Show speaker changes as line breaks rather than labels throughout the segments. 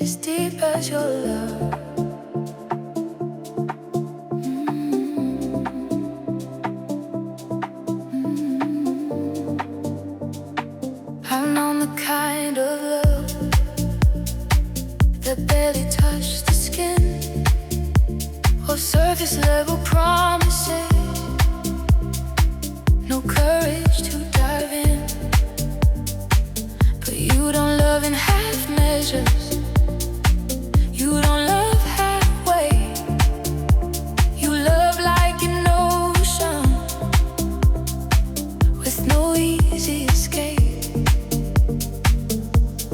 as deep as your love. I've known the kind of love that barely touched the skin, or surface level promises, no courage to dive in. But you don't love in half measures, you don't love halfway. You love like an ocean, with no easy escape.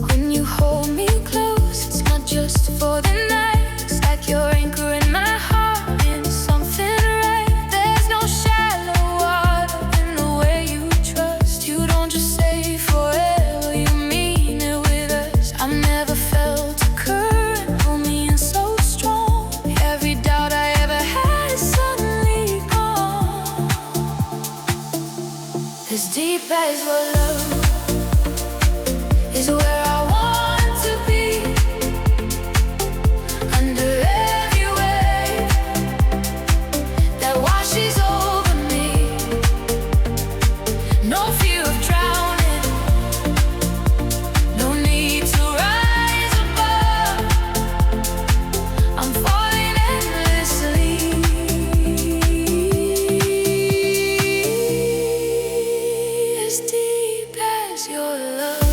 When you hold me close, it's not just for the night. It's like you're anchoring my heart in something right. There's no shallow water in the way you trust. You don't just say forever, you mean it with us. I've never felt a current pull me in so strong. Every doubt I ever had is suddenly gone. As deep as your love is where I want to be. Under every wave that washes over me, no fear of drowning, no need to rise above. I'm falling endlessly, as deep as your love.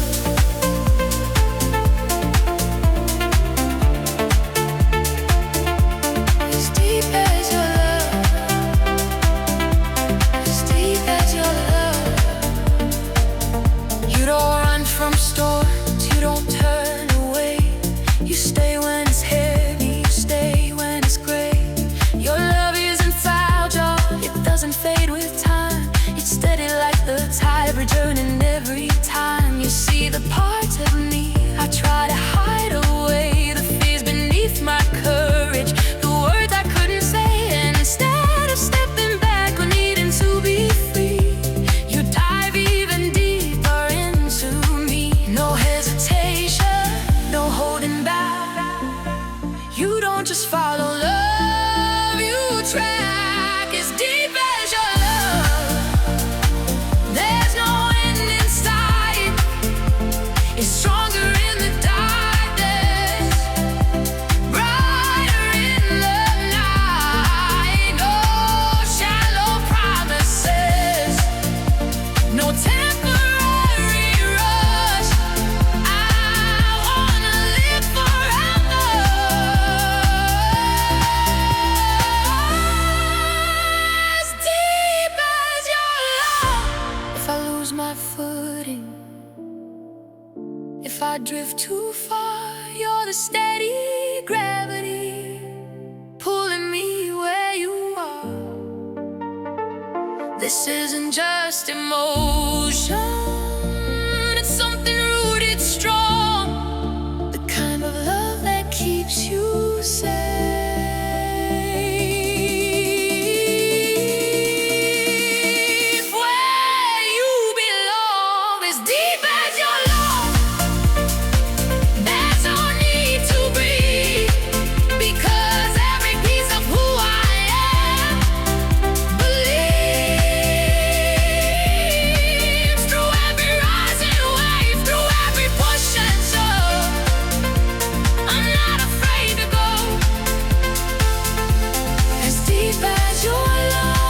As deep as your love, as deep as your love. You don't run from storms, you don't turn away. You stay when it's heavy, you stay when it's gray. Your love isn't fragile, it doesn't fade with time. It's steady like the tide, returning every time. You see the parts of me I try to hide away, the fears beneath my courage, the words I couldn't say. And instead of stepping back or needing to be free, you dive even deeper into me. No hesitation, no holding back. You don't just follow love, you track. As deep as your love, there's no end in sight. It's stronger in the darkness, brighter in the night. No shallow promises, no temporary rush. I wanna live forever. As deep as your love. If I lose my footing, if I drift too far, you're the steady gravity pulling me where you are. This isn't just emotion, it's something rooted strong, the kind of love that keeps you safe. Where you belong, as deep as your love. There's no need to breathe, because every piece of who I am believes. Through every rising wave, through every push and shove, I'm not afraid to go. As deep as your love,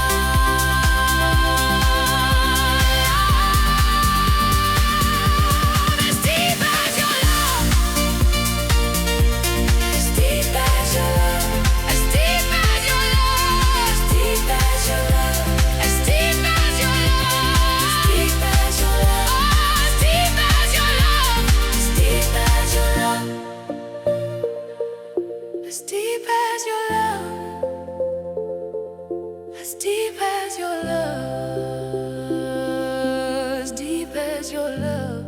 as deep as your love, as deep as your love, as deep as your love, as deep as your love, as deep as your love, as deep as your love, as deep as your love, as deep as your love, as deep as your love, as deep as your love.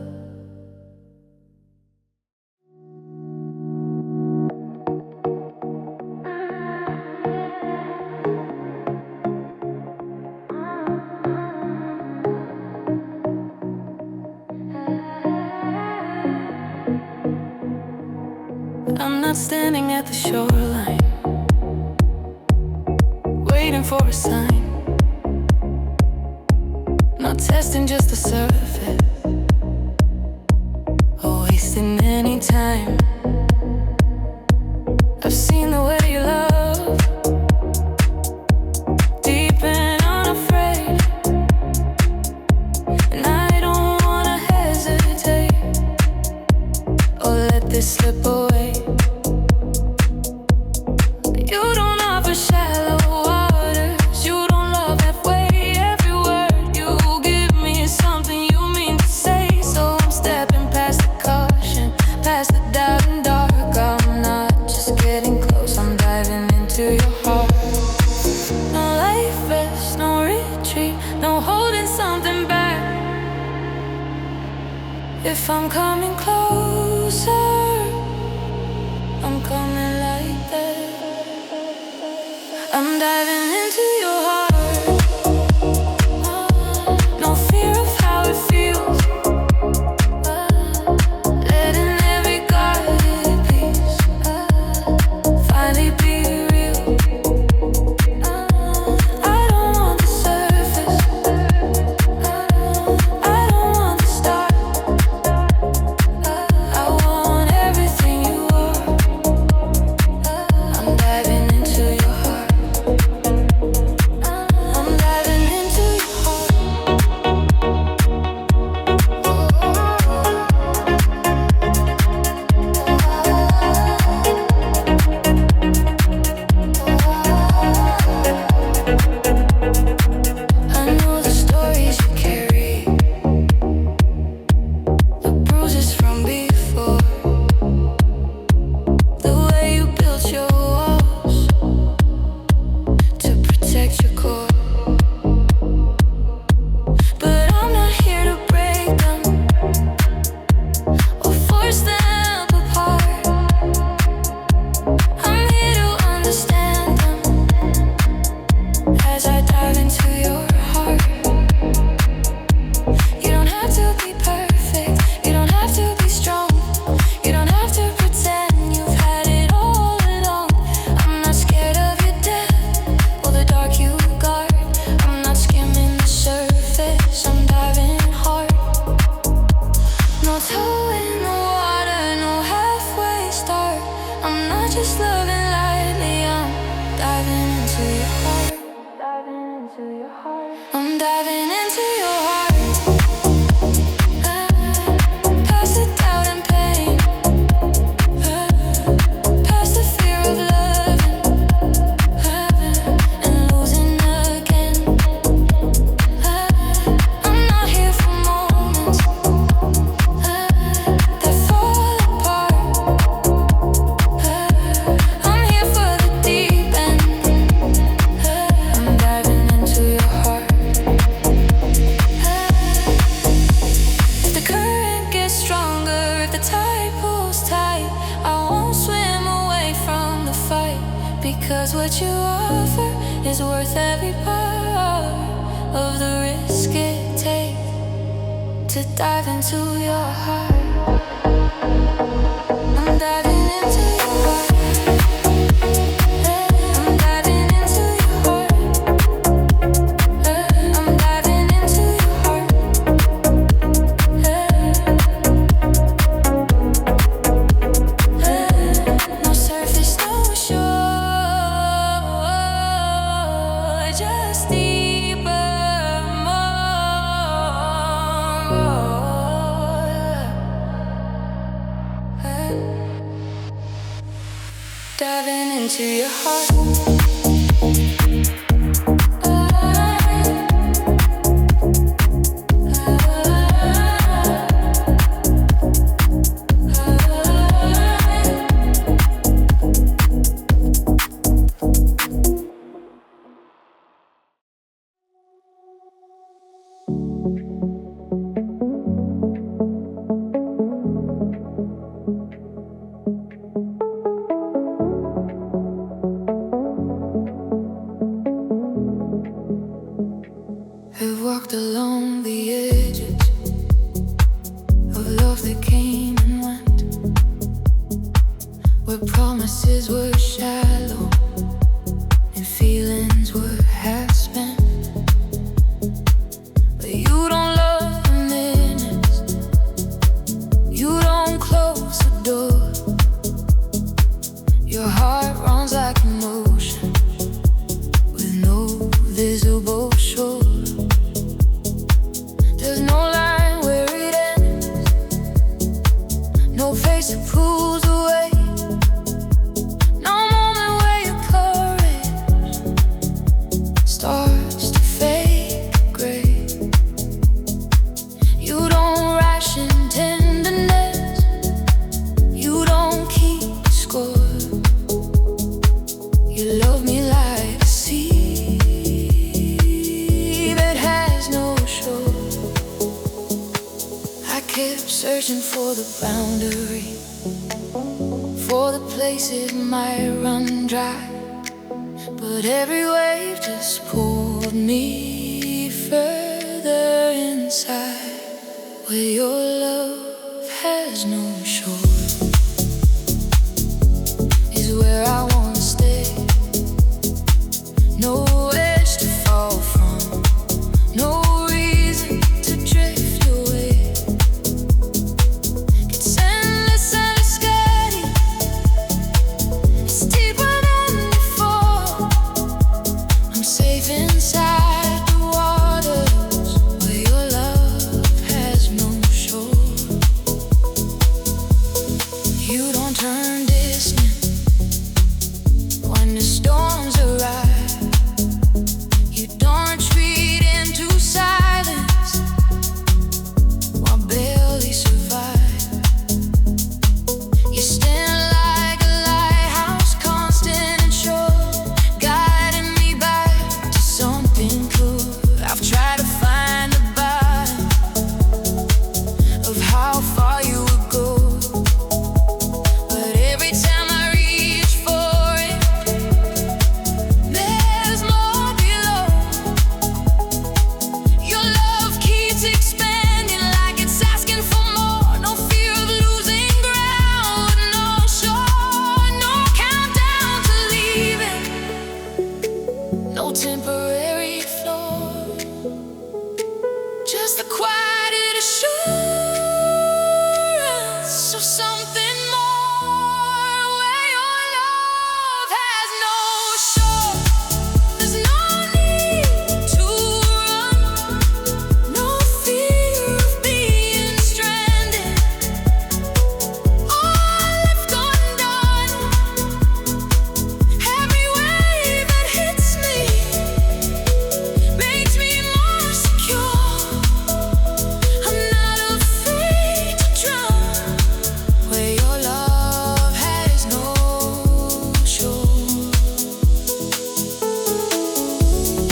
I'm not standing at the shoreline, waiting for a sign. Not testing just the surface, or wasting any time. I've seen the way you love, deep and unafraid, and I don't wanna hesitate or let this slip away. You don't offer shallow waters, you don't love halfway. Every word you give me is something you mean to say. So I'm stepping past the caution, past the doubt and dark. I'm not just getting close, I'm diving into your heart. No life vest, no retreat, no holding something back. If I'm coming closer, I'm coming like that. I'm diving into your heart. No fear of how it feels. Letting every guarded piece finally be real. I don't want the surface, I don't want the start. I want everything you are. I'm diving into your heart. I'm diving into your heart. I know the stories you carry, the bruises from before, the way you built your walls to protect your core. But I'm not here to break them or force them apart. I'm here to understand them as I dive into your heart. You don't have to be perfect, you don't have to be strong, you don't have to pretend you've had it all along. I'm not scared of your depth or the dark you guard. I'm not skimming the surface, I'm diving hard. No toe in the water, no halfway start. I'm not just loving lightly, I'm diving into your heart. Diving into your heart. I'm diving into your heart. Past the doubt and pain, past the fear of loving and losing again. I'm not here for moments that fall apart. I'm here for the deep end. I'm diving into your heart. If the current gets stronger, if the tide pulls tight, I won't swim away from the fight. Because what you offer is worth every part of the risk it takes to dive into your heart. I'm diving into your heart. I'm diving into your heart. I'm diving into your heart. No surface, no shore, just deeper, more. Diving into your heart. kept searching for the boundary, for the place it might run dry. But every wave just pulled me further inside, where your love has no shore, is where I wanna stay. No edge to fall from, no reason to drift away. It's endless and it's scary, it's deeper than before. I'm safe inside the waters where your love has no shore. You don't turn distant when the storms arrive. You don't retreat into silence while barely survive. You stand like a lighthouse, constant and sure, guiding me back to something pure. I've tried to find the bottom of how far you would go, but every time I reach for it, there's more below. Your love keeps expanding like it's asking for more. No fear of losing ground, no shore, no countdown to leaving, no temporary floor, just the quiet assurance of something more, where your love has no shore. There's no need to run, no fear of being stranded, all left undone. Every wave that hits me makes me more secure. I'm not afraid to drown, where your love has no shore.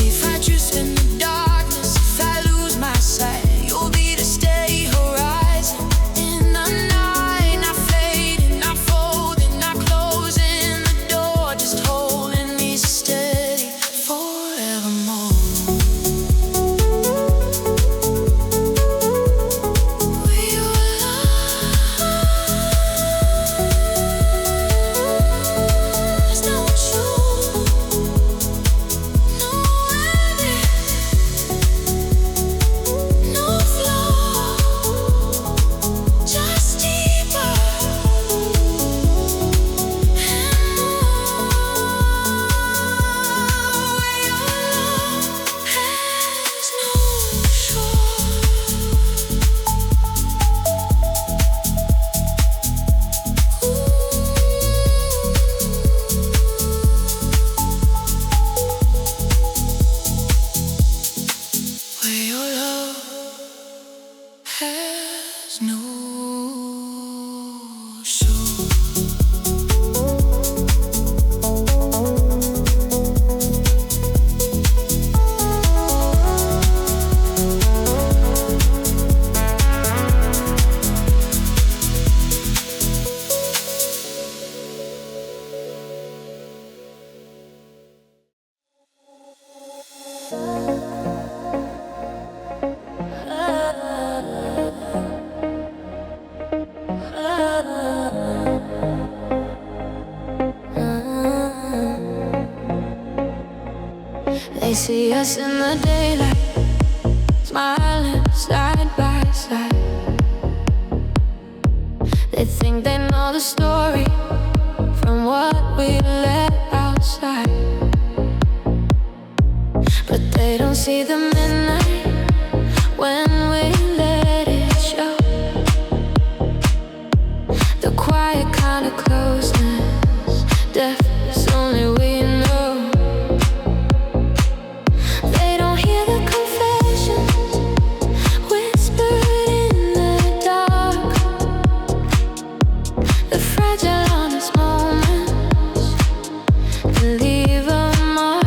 If I drift in the darkness, if I lose my sight, you'll be the steady horizon in the night, not fading, not folding, not closing the door, just holding me steady forevermore. Where your love has no shore, no ending, no flow, just deeper and more, where your love has no shore. Where your love has no shore. They see us in the daylight, smiling side by side. They think they know the story from what we let outside, but they don't see the midnight when we let it show. The quiet kind of closeness, deafness only we know. They don't hear the confessions whispered in the dark, the fragile honest moments that leave a mark.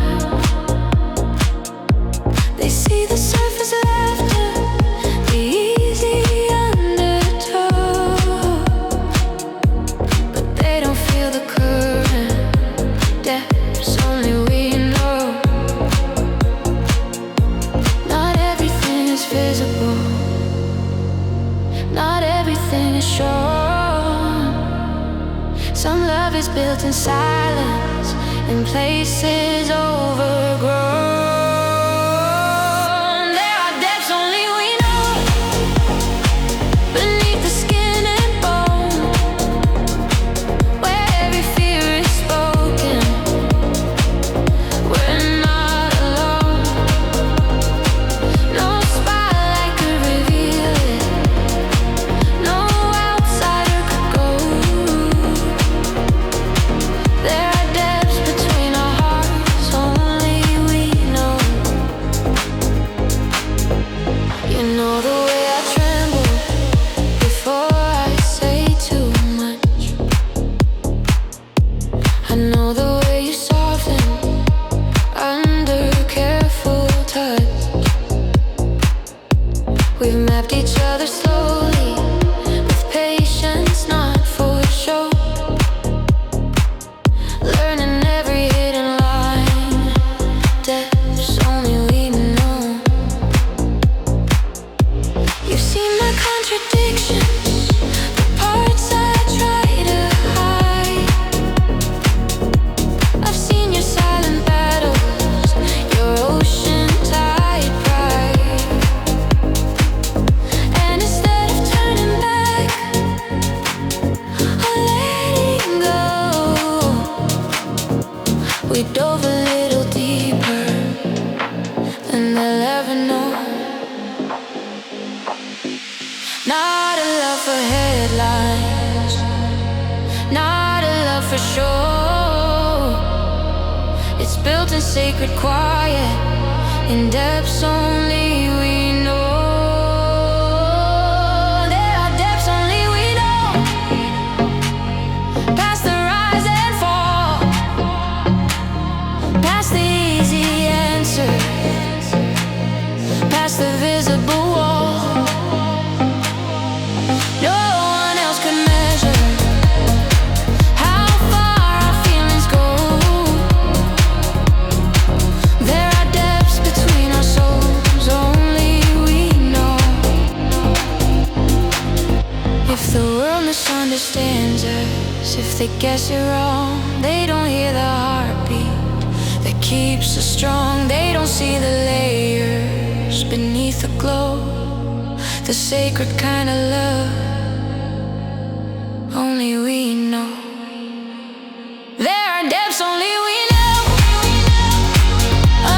They see the is sure. Some love is built in silence, in places overgrown. There are depths only we know, beneath the skin and bone, where every fear is spoken. We're not alone. No spotlight could reveal it. No outsider could go. There are depths between our hearts, only we know. You know the way I tremble before I say too much. I know the way you soften under careful touch. We've mapped each other slowly, with patience, not for show. Learning every hidden line, depths only we know. You've seen my contradictions, the parts I try to hide. I've seen your silent battles, your ocean tide pride. And instead of turning back or letting go, we dove a little deeper than they'll ever know. Not a love for headlines, not a love for show. It's built in sacred quiet, in depths only we know. There are depths only we know, past the rise and fall, past the easy answer, past the visible wall. No one else could measure how far our feelings go. There are depths between our souls, only we know. If the world misunderstands us, if they guess it wrong, they don't hear the heartbeat that keeps us strong. They don't see the layers beneath the glow, the sacred kind of love only we know. There are depths only we know,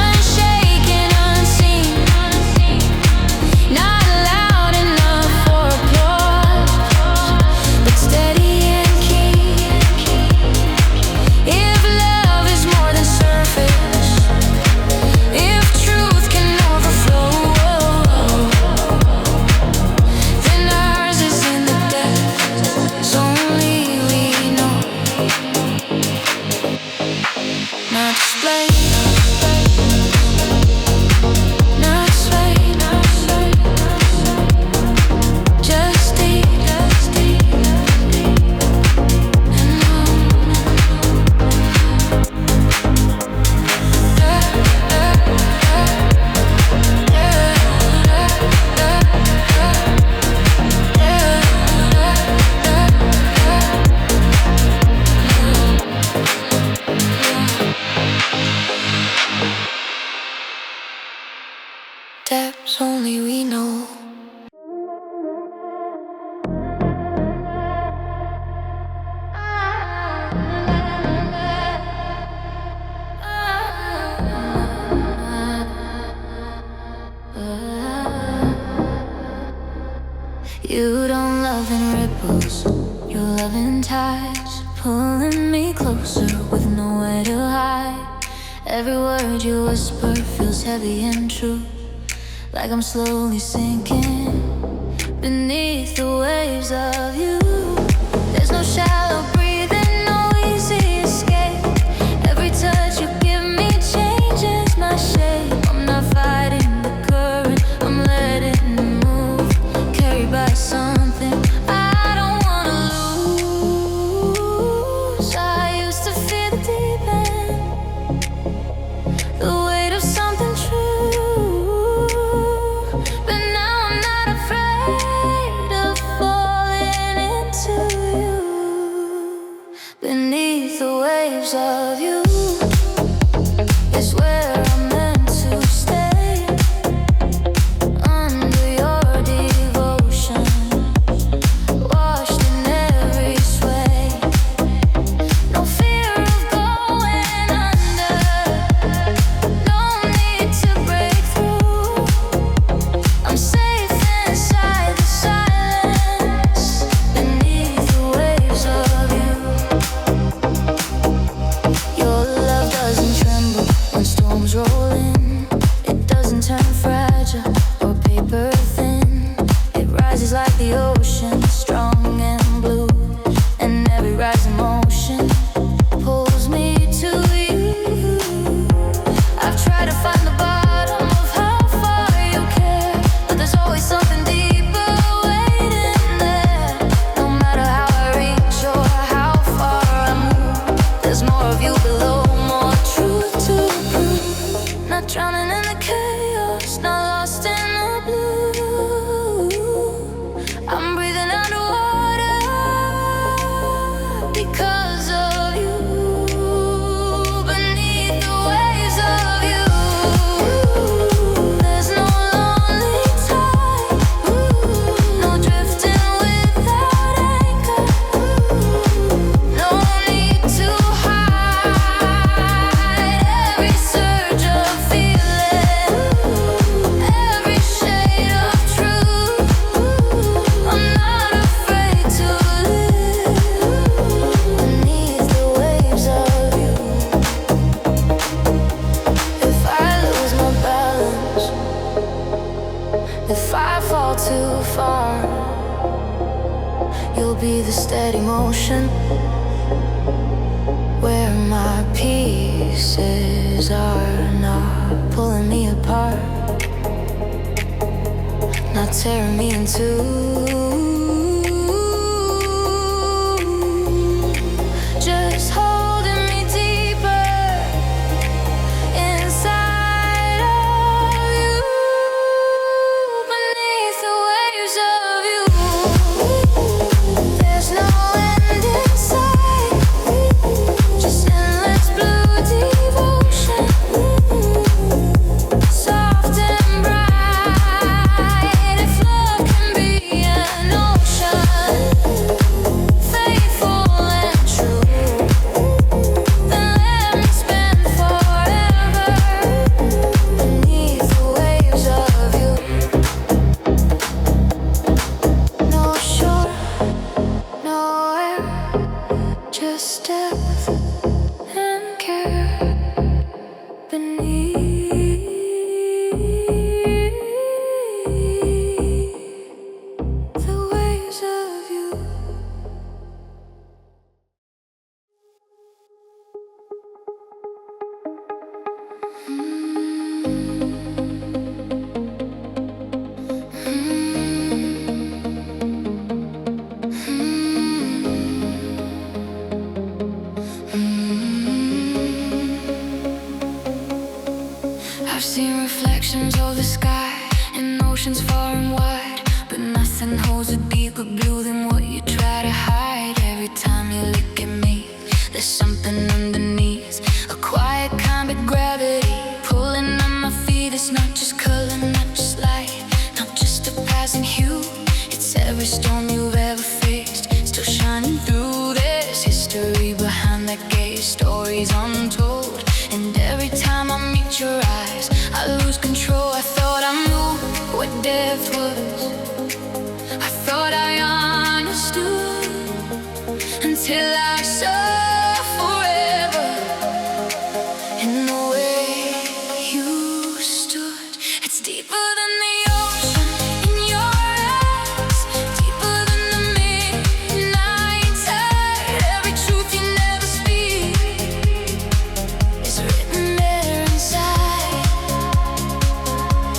unshaken, unseen, not loud enough for applause, but steady and keen. If love is more than surface, if truth can overflow, then ours is in the depths only we know. Not display, not sway, just deep and known. Depths only we know. You don't love in ripples, you love in tides, pulling me closer with nowhere to hide. Every word you whisper feels heavy and true, like I'm slowly sinking beneath the waves of you. There's no shallow breathing, no easy escape. Every touch you give me changes my shape. I'm not fighting the current, I'm letting it move, carried by something I don't wanna lose. I used to fear the deep end, the weight of something true, but now I'm not afraid of falling the ocean, strong and blue, and every rising motion pulls me to you. I've tried to find the bottom of how far you care, but there's always something deeper waiting there. No matter how I reach or how far I move, there's more of you below, more truth to prove. Not drowning in the chaos, not lost in the blue. I'm breathing underwater because of you. Beneath the waves of you, there's no lonely tide, no drifting without anchor, no need to hide every surge of feeling, every shade of truth. I'm not afraid to live beneath the waves of you. If I lose my balance, if I fall too far, you'll be the steady motion where my pieces are not pulling me apart, not tearing me in two. Just holding me deeper inside of you, beneath the waves of you. There's no end in sight, just endless blue devotion, soft and bright. If love can be an ocean, faithful and true, then let me spend forever beneath the waves of you. No shore, nowhere, just depth and care beneath the waves of you. I've seen reflections of the sky in oceans far and wide, but nothing holds a deeper blue than what you try to hide. Every time you look at me, there's something underneath, a quiet kind of gravity pulling on my feet. It's not just color, not just light, not just a passing hue. It's every storm you've ever faced, still shining through. There's history behind that gaze, stories untold. And every time I meet your eyes, I lose control. I thought I knew what death was, I thought I understood, until I saw forever in the way you stood. It's deeper than the ocean in your eyes, deeper than the midnight tide. Every truth you never speak is written there inside.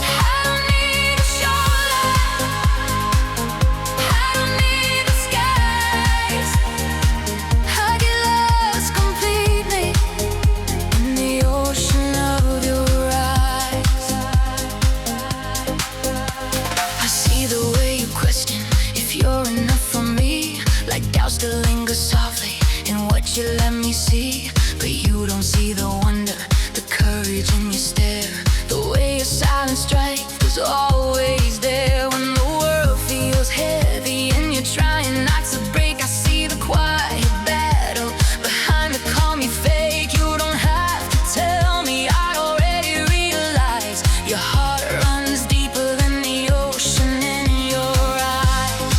I don't need a shoreline, I don't need the skies. I get lost completely in the ocean of your eyes. I see the way you question if you're enough for me, like doubts still linger softly in what you let me see. But you don't see the wonder, the courage in your stare, the way your silence strikes was always there. When the world feels heavy and you're trying not to break, I see the quiet battle behind the calm you fake. You don't have to tell me, I already realize your heart runs deeper than the ocean in your eyes.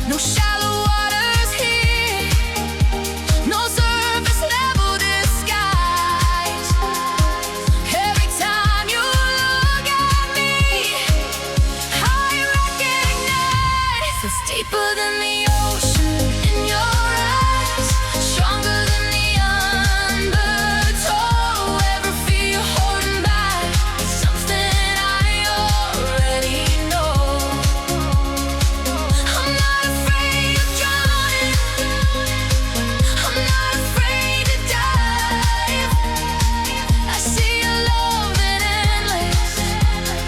No shallow waters here, no It's deeper than the ocean in your eyes, stronger than the undertow. Every fear you're holding back is something I already know. I'm not afraid of drowning, I'm not afraid to dive. I see your love and endless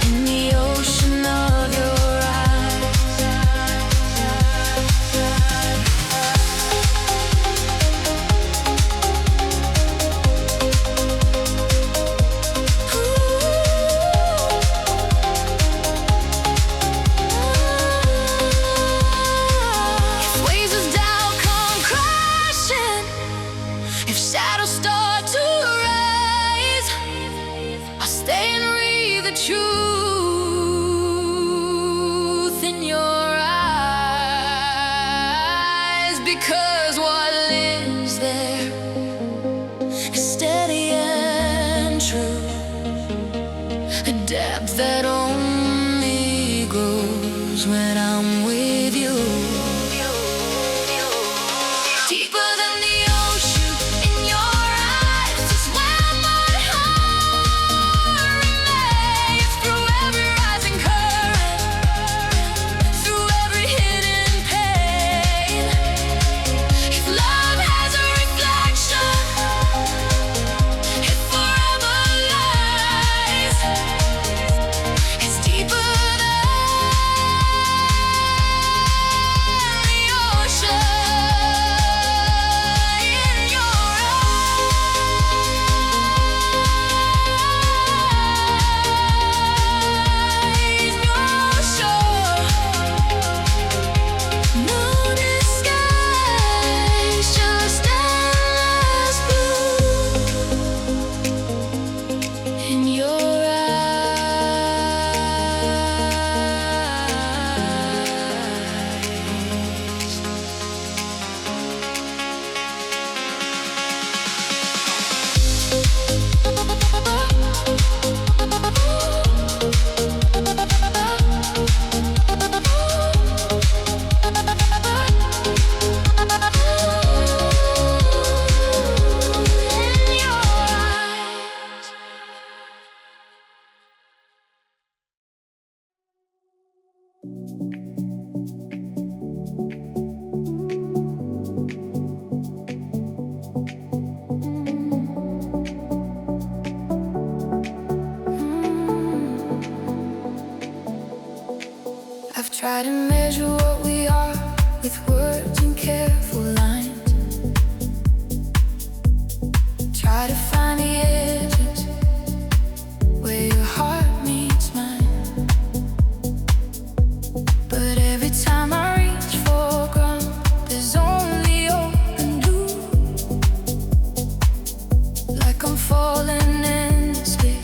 in the ocean of your eyes. If waves of doubt come crashing, if shadows start to rise, I'll stay and read the truth in your eyes. Because what lives there is steady and true, a depth that only grows when I'm with you. Deeper than the ocean in your eyes is where my heart remains. Through every rising current, through every hidden pain. If love has a reflection, it forever lies. It's deeper than the ocean in your eyes. No disguise, just endless blue in your eyes. In your eyes. I've tried to measure what we are with words and careful lines. Try to find the edges where your heart meets mine. But every time I reach for ground, there's only open blue. Like I'm falling endlessly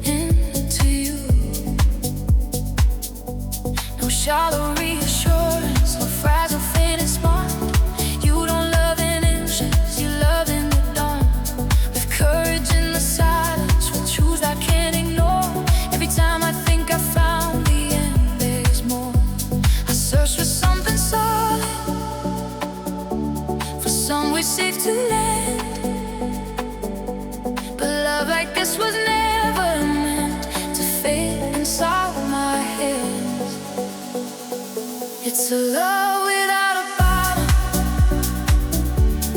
into you. No shallow reassurance, no fragile faintest mark. You don't love in inches, you love in the dawn. With courage in the silence, with truths I can't ignore. Every time I think I found the end, there's more. I search for something solid, for somewhere safe to land. But love like this was never meant to fit inside my hands. It's a love without a bottom,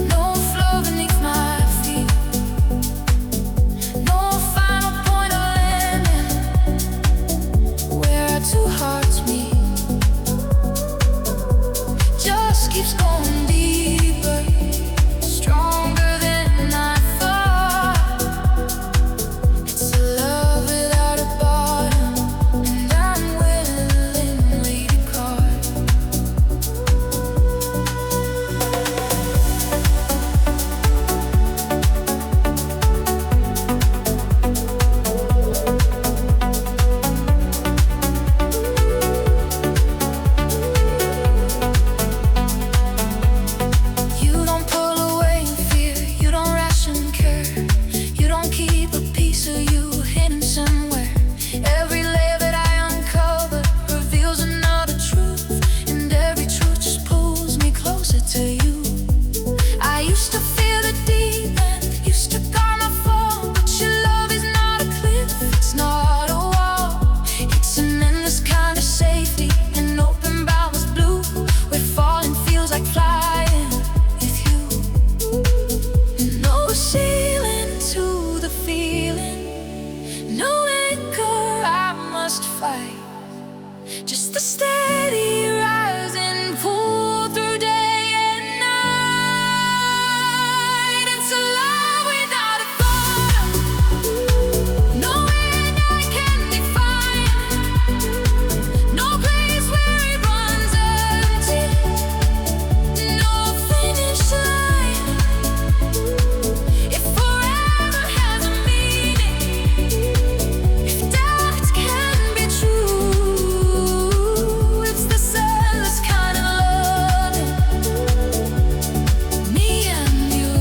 no floor beneath my feet, no final point of landing where our two hearts meet. Just keeps going deeper, stronger than I thought. It's a love without a bottom, and I'm willingly depart. Just the steady rise and pull through day and night. It's a love without a bottom, no end I can define, no place where it runs empty, no finish line. If forever has a meaning, if doubt can be true, it's the endless kind of loving, me and you.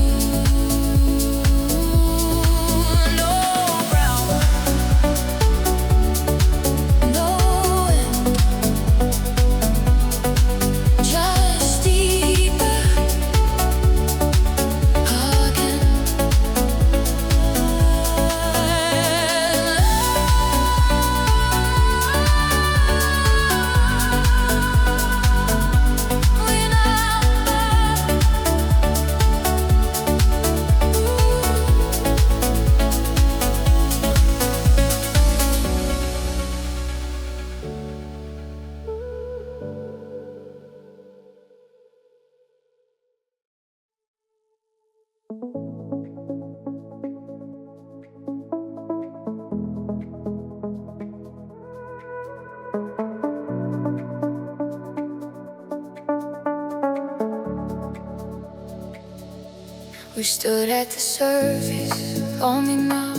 No ground, no end, just deeper again. We stood at the surface, only now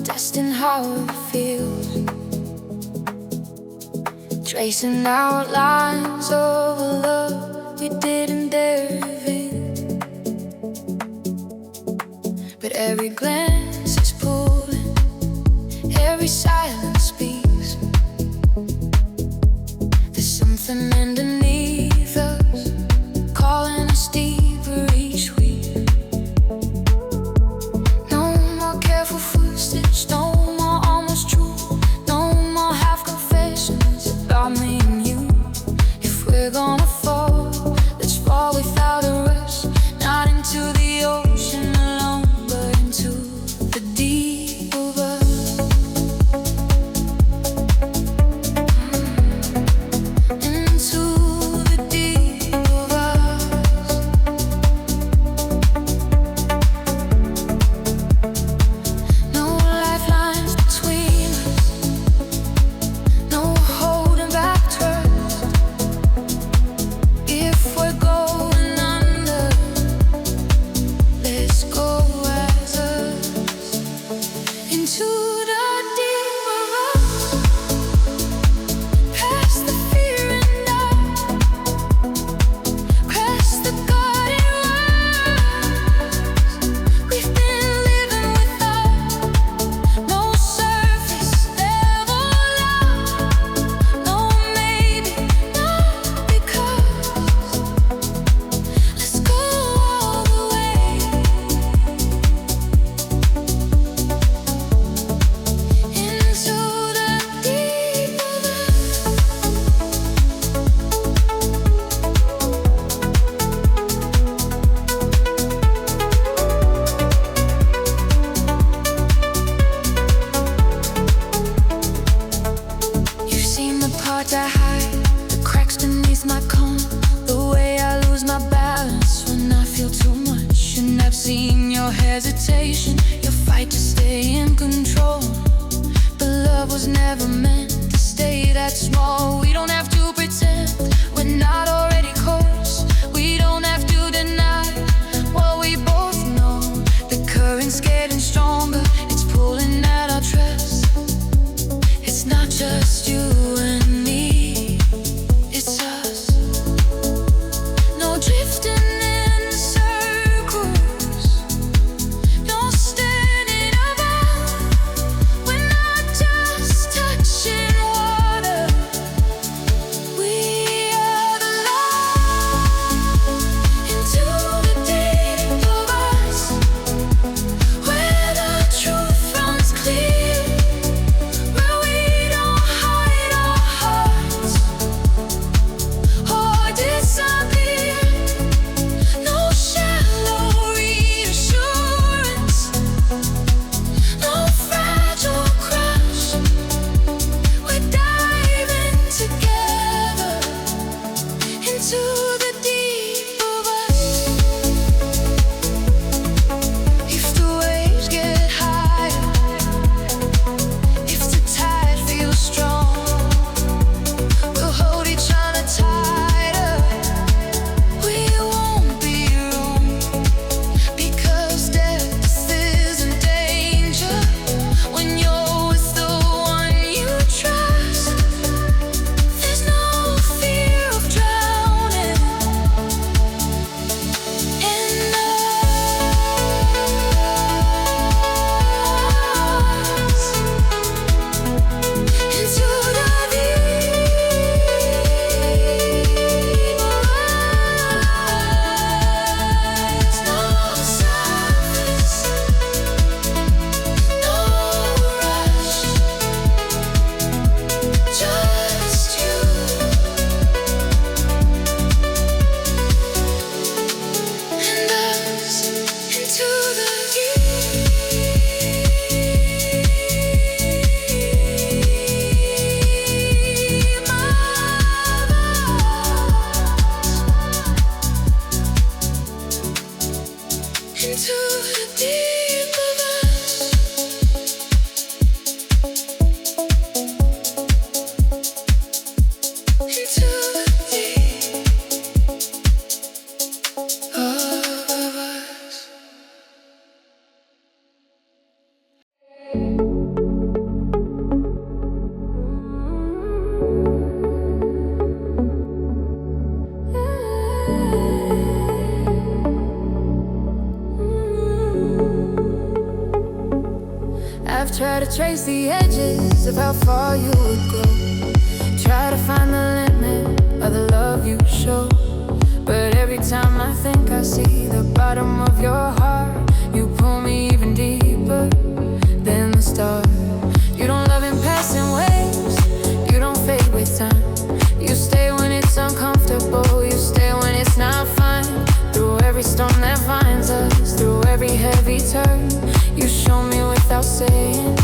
testing how it feels, tracing outlines of a love we didn't dare reveal. But every glance is pulling, every silence speaks. There's something underneath us, calling us deeper each week. No more careful footsteps, no more almost true, no more half confessions about me and you. If we're gonna fall, let's fall without a rush, not into the ocean alone, but into the deep of us. Into the deep of us. No lifelines between us, no holding back trust. If we're going under, let's go as us. Into the deep of us, past the fear and doubt, past the guarded walls. We've been living without no surface level love, no maybe, not because. Let's go all the way into the deep of us. You've seen the parts I hide, the cracks beneath my comb, the way I lose my balance when I feel too much. And I've seen your hesitation, your fight to stay in control. But love was never meant to stay that small. We don't have to pretend we're not already close. We don't have to deny what we both know. The current's getting stronger, it's pulling at our trust. It's not just you and me, it's us. No drifting in circles, no standing above. We're not just touching water, into the deep of us. I've tried to trace the edges of how far you would go, try to find the limit of the love you show. But every time I think I see the bottom of your heart, you pull me even deeper than the start. You don't love in passing waves, you don't fade with time. You stay when it's uncomfortable, you stay when it's not fine. Through every storm that finds us, through every heavy turn, you show me without saying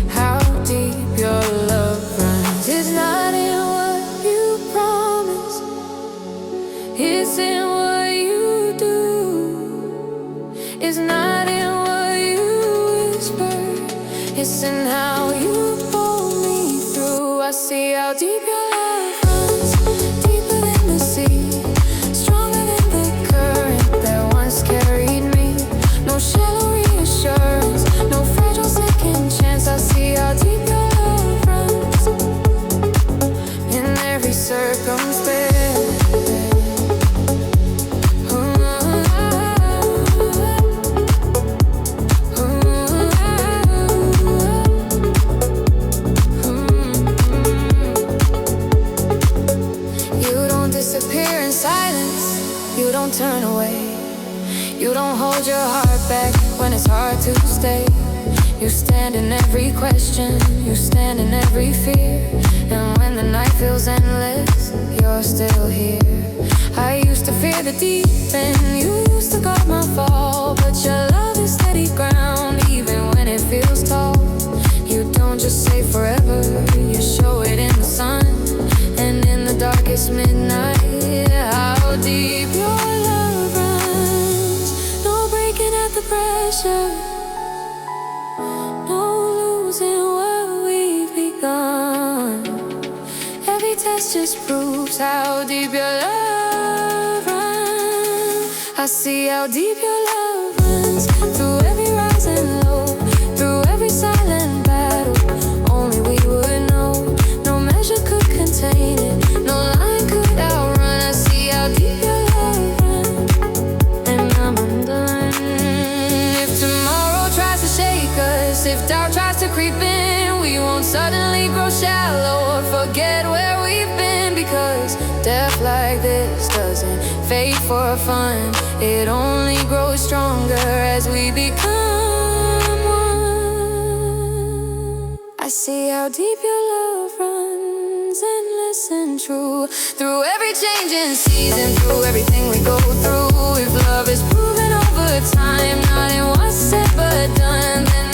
how deep your love runs. It's not in what you promise, it's in what you do. It's not in what you whisper, it's in how you pull me through. I see how deep your love runs, deeper than the sea, stronger than the current that once carried me. No shallow reassurance, no fragile second chance. I see how deep your love runs in every circumstance. Disappear in silence, you don't turn away. You don't hold your heart back when it's hard to stay. You stand in every question, you stand in every fear. And when the night feels endless, you're still here. I used to fear the deep and you used to guard my fall, but your love is steady ground even when it feels tall. You don't just say forever, you show it in the sun and in the darkest midnight. How deep your love runs, no breaking at the pressure, no losing what we've begun. Every test just proves how deep your love runs. I see how deep your love runs, through every rise and low, through every silent battle. Only we would know, no measure could contain it, no line could outrun. I see how deep your love runs, and I'm undone. If tomorrow tries to shake us, if doubt tries to creep in, we won't suddenly grow shallow or forget where we've been. Because depth like this doesn't fade for fun, it only grows stronger as we become one. I see how deep your love runs, endless and true, through every changing season, through everything we go through. If love is proven over time, not in what's said but done, then